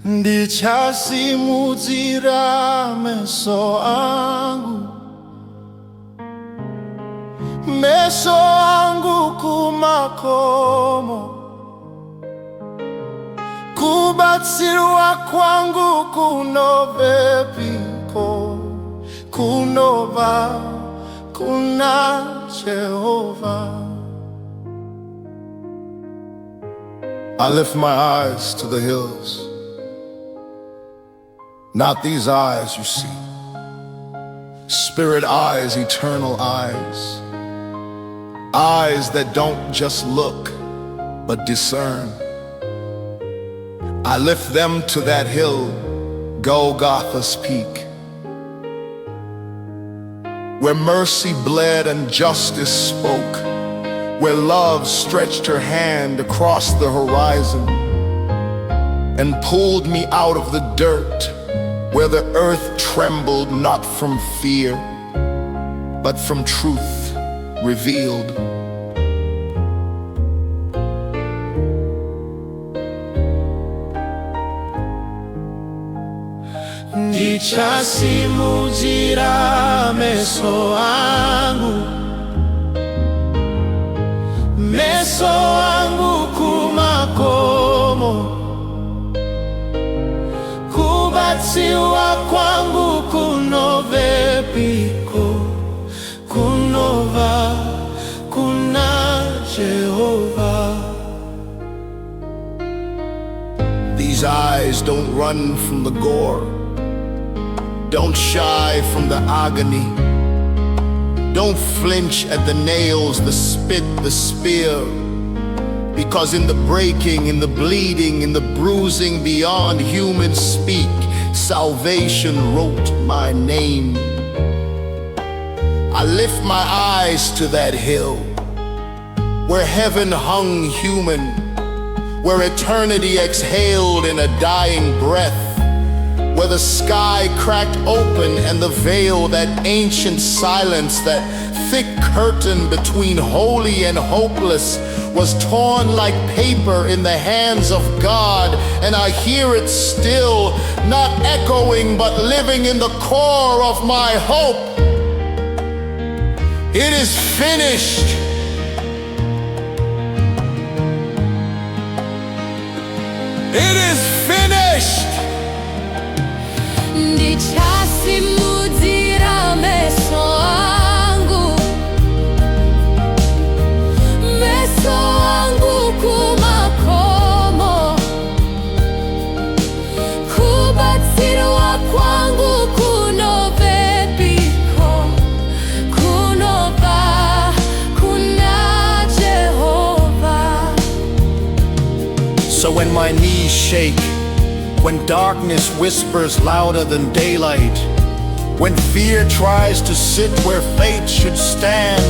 Ndichasimudzira meso angu, meso angu kumakomo, kubatsirwa kwangu kunobepiko, kunova kuna Jehovah. I lift my eyes to the hills. Not these eyes you see, spirit eyes, eternal eyes, eyes that don't just look, but discern. I lift them to that hill, Golgotha's peak, where mercy bled and justice spoke, where love stretched her hand across the horizon and pulled me out of the dirt, where the earth trembled not from fear, but from truth revealed. Ndichasimudzira meso angu, meso angu kumakomo, kubatsiwa kwangu kunovepiko, kunova kuna Jehovah. These eyes don't run from the gore, don't shy from the agony, don't flinch at the nails, the spit, the spear. Because in the breaking, in the bleeding, in the bruising beyond human speak, salvation wrote my name. I lift my eyes to that hill, where heaven hung human, where eternity exhaled in a dying breath, where the sky cracked open and the veil, that ancient silence, that thick curtain between holy and hopeless, was torn like paper in the hands of God, and I hear it still, not echoing but living in the core of my hope. It is finished. It is finished. Ndichasimudzira meso angu, meso angu kumakomo, kubatsirwa kwangu kunovepiko, kunova kuna Jehovah. So when my knees shake, when darkness whispers louder than daylight, when fear tries to sit where faith should stand,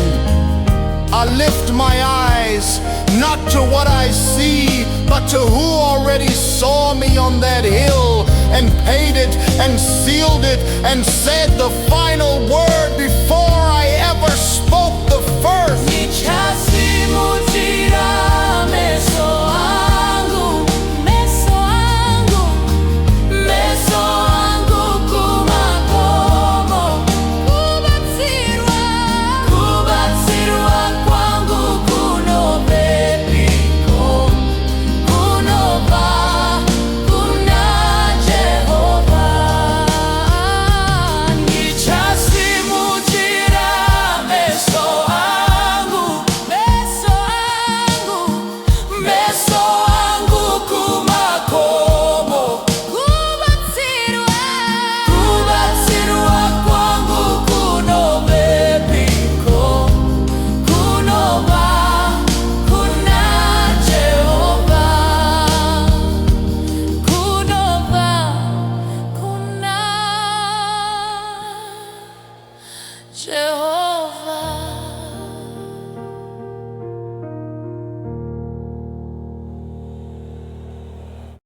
I lift my eyes, not to what I see, but to who already saw me on that hill, and paid it, and sealed it, and said the final word before I ever spoke the first. Ndichasimudzira meso angu, meso angu, meso angu kumakomo, kubatsirwa kwangu kunovepiko, kunova kuna Jehovah. Ndichasimudzira meso angu, meso angu, meso angu kumakomo, kubatsirwa kwangu kunovepiko, kunova kuna Jehovah, kunova kuna Jehovah.